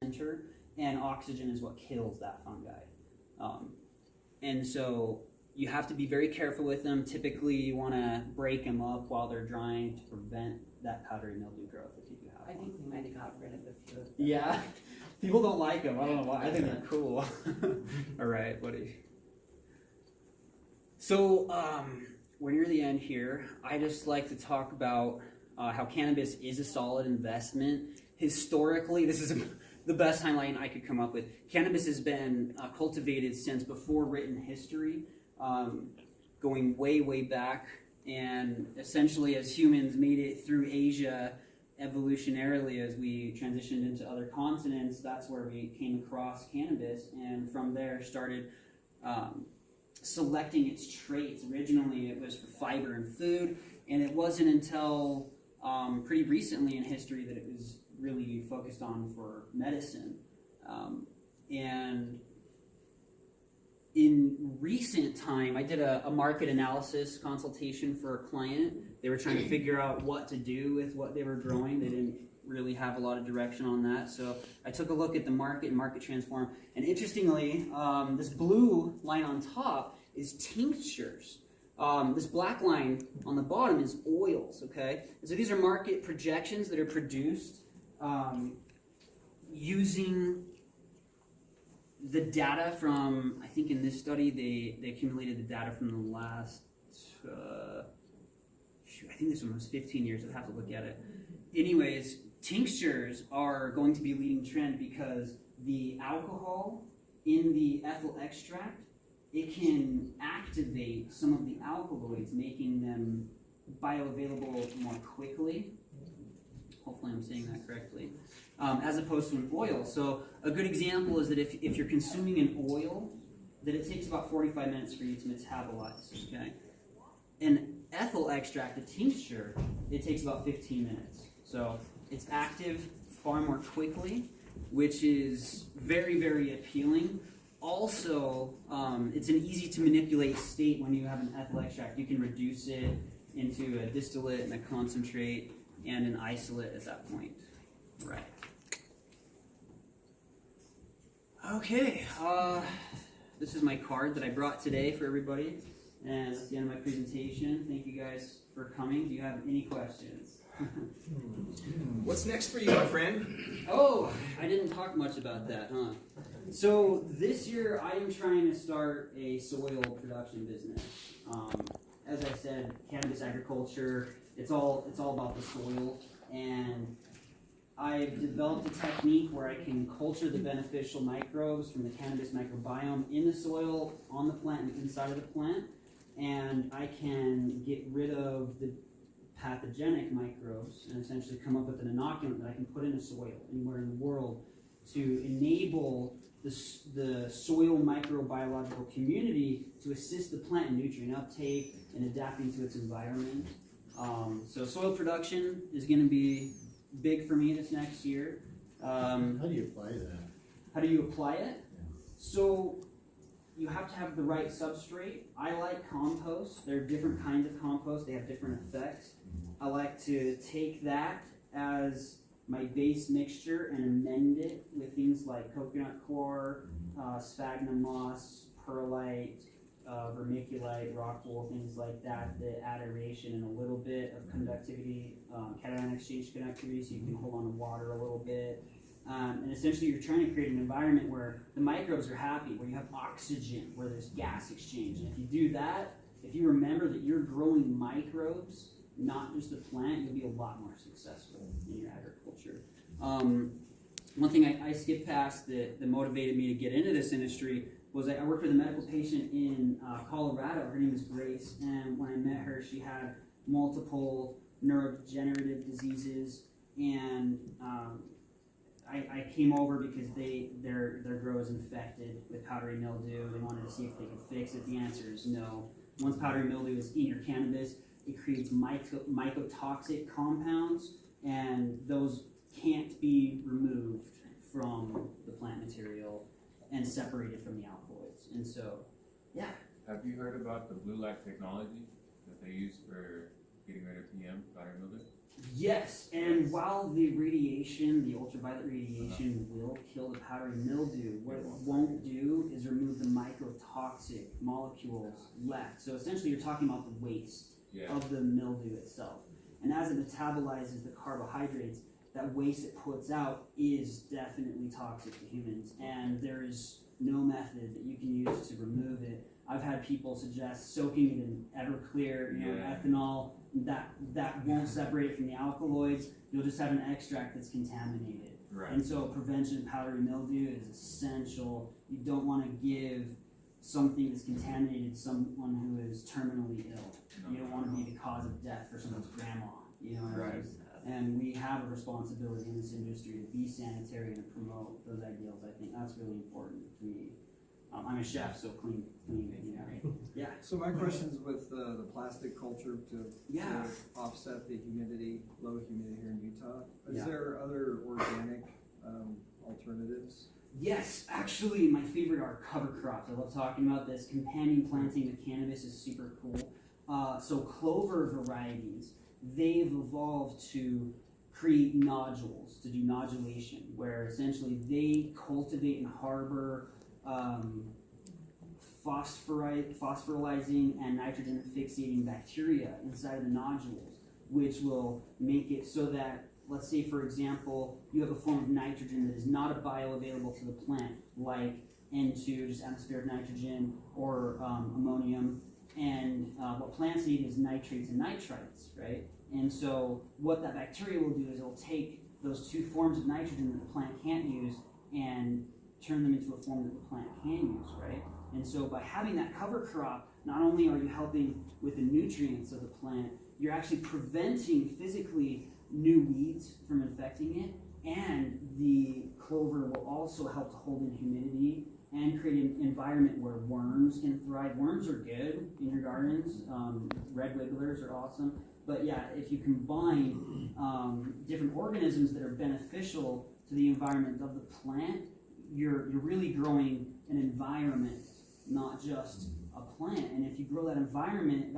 center, and oxygen is what kills that fungi. And so you have to be very careful with them. Typically, you want to break them up while they're drying to prevent that powdery mildew growth if you do have I one. think we might have got rid of a few of them. Yeah, people don't like them. I don't know why. I think they're cool. All right, buddy. So we're near the end here. I just like to talk about how cannabis is a solid investment. Historically, this is the best timeline I could come up with. Cannabis has been cultivated since before written history, going way, way back. And essentially, as humans made it through Asia evolutionarily, as we transitioned into other continents, that's where we came across cannabis, and from there started selecting its traits. Originally, it was for fiber and food, and it wasn't until pretty recently in history that it was really focused on for medicine. And in recent time, I did a market analysis consultation for a client. They were trying to figure out what to do with what they were growing. They didn't really have a lot of direction on that. So I took a look at the market and market transform. And interestingly, this blue line on top is tinctures. This black line on the bottom is oils, okay? And so these are market projections that are produced using the data from, I think in this study, they accumulated the data from the last, I think this one was 15 years. I'd have to look at it. Anyways, tinctures are going to be a leading trend because the alcohol in the ethyl extract, it can activate some of the alkaloids, making them bioavailable more quickly. Hopefully I'm saying that correctly. As opposed to an oil. So a good example is that if you're consuming an oil, that it takes about 45 minutes for you to metabolize, okay? An ethyl extract, a tincture, it takes about 15 minutes. So it's active far more quickly, which is very, very appealing. Also, it's an easy to manipulate state when you have an ethyl extract. You can reduce it into a distillate and a concentrate and an isolate at that point. Right. Okay, this is my card that I brought today for everybody, and that's the end of my presentation. Thank you guys for coming. Do you have any questions? What's next for you, my friend? Oh, I didn't talk much about that, huh? So this year I am trying to start a soil production business. As I said, cannabis agriculture, it's all about the soil, and I've developed a technique where I can culture the beneficial microbes from the cannabis microbiome in the soil, on the plant, and inside of the plant, and I can get rid of the pathogenic microbes and essentially come up with an inoculant that I can put in a soil anywhere in the world to enable the soil microbiological community to assist the plant in nutrient uptake and adapting to its environment. So soil production is going to be big for me this next year. How do you apply that? How do you apply it? Yeah. So you have to have the right substrate. I like compost. There are different kinds of compost. They have different effects. I like to take that as my base mixture and amend it with things like coconut coir, sphagnum moss, perlite, vermiculite, rock wool, things like that add aeration and a little bit of conductivity, cation exchange conductivity, so you can hold on to water a little bit. And essentially you're trying to create an environment where the microbes are happy, where you have oxygen, where there's gas exchange. And if you do that, if you remember that you're growing microbes, not just a plant, you'll be a lot more successful in your agriculture. One thing I skipped past that motivated me to get into this industry was I worked with a medical patient in Colorado. Her name is Grace, and when I met her, she had multiple neurodegenerative diseases, and I came over because their grow is infected with powdery mildew. They wanted to see if they could fix it. The answer is no. Once powdery mildew is in your cannabis, it creates mycotoxic compounds, and those can't be removed from the plant material and separated from the alkaloids. And so, yeah. Have you heard about the blue light technology that they use for getting rid of PM, powdery mildew? Yes, and while the radiation, the ultraviolet radiation will kill the powdery mildew, what it won't do is remove the mycotoxic molecules left. So essentially you're talking about the waste of the mildew itself. And as it metabolizes the carbohydrates, that waste it puts out is definitely toxic to humans. And there is no method that you can use to remove it. I've had people suggest soaking it in Everclear, ethanol, that won't separate it from the alkaloids. You'll just have an extract that's contaminated. Right. And so prevention of powdery mildew is essential. You don't want to give something that's contaminated to someone who is terminally ill. You don't want to be the cause of death for someone's grandma. You know what I mean? And we have a responsibility in this industry to be sanitary and to promote those ideals. I think that's really important to me. I'm a chef, so clean, yeah. So my question's with the plastic culture to offset the humidity, low humidity here in Utah. Is there other organic alternatives? Yes, actually, my favorite are cover crops. I love talking about this. Companion planting with cannabis is super cool. So clover varieties, they've evolved to create nodules, to do nodulation, where essentially they cultivate and harbor phosphorylizing and nitrogen fixating bacteria inside the nodules, which will make it so that, let's say for example, you have a form of nitrogen that is not bioavailable to the plant, like N2, just atmospheric nitrogen, or ammonium, and what plants need is nitrates and nitrites, right? And so what that bacteria will do is it'll take those two forms of nitrogen that the plant can't use and turn them into a form that the plant can use, right? And so by having that cover crop, not only are you helping with the nutrients of the plant, you're actually preventing physically new weeds from infecting it, and the clover will also help to hold in humidity and create an environment where worms can thrive. Worms are good in your gardens. Red wigglers are awesome. But yeah, if you combine different organisms that are beneficial to the environment of the plant, you're really growing an environment, not just a plant. And if you grow that environment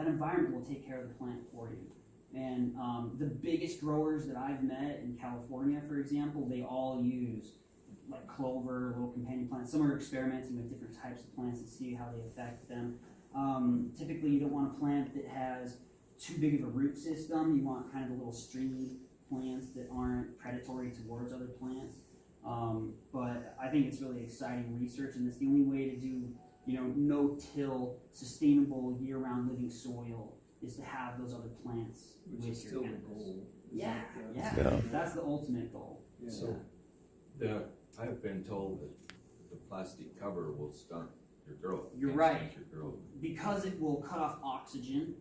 will take care of the plant for you. And the biggest growers that I've met in California, for example, they all use like clover, little companion plants. Some are experimenting with different types of plants to see how they affect them. Typically, you don't want a plant that has too big of a root system. You want kind of a little stringy plants that aren't predatory towards other plants. But I think it's really exciting research, and it's the only way to do, no-till, sustainable, year-round living soil is to have those other plants. Which is still the goal. Yeah. That's the ultimate goal. Yeah. So, I have been told that the plastic cover will stunt your growth. You're Can right. stunt your growth. Because it will cut off oxygen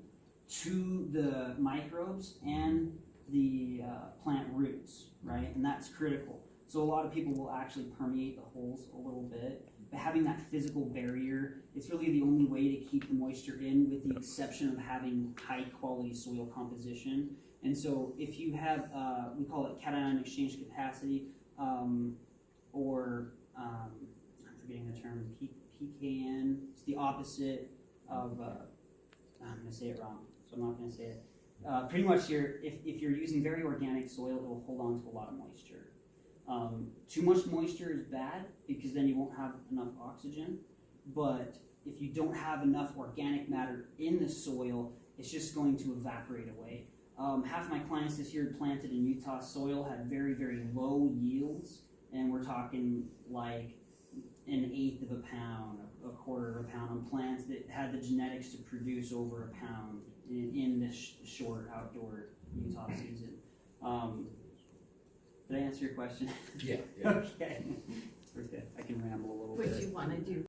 to the microbes and the plant roots, right? And that's critical. So a lot of people will actually permeate the holes a little bit. But having that physical barrier, it's really the only way to keep the moisture in, with the exception of having high quality soil composition. And so if you have, we call it cation exchange capacity, or I'm forgetting the term, PKN. It's the opposite of, I'm going to say it wrong, so I'm not going to say it. Pretty much if you're using very organic soil, it will hold on to a lot of moisture. Too much moisture is bad because then you won't have enough oxygen, but if you don't have enough organic matter in the soil, it's just going to evaporate away. Half of my clients this year planted in Utah soil had very, very low yields, and we're talking like an eighth of a pound, a quarter of a pound on plants that had the genetics to produce over a pound in this short outdoor Utah season. Did I answer your question? Yeah. Okay. Okay. I can ramble a little bit. Would you want to do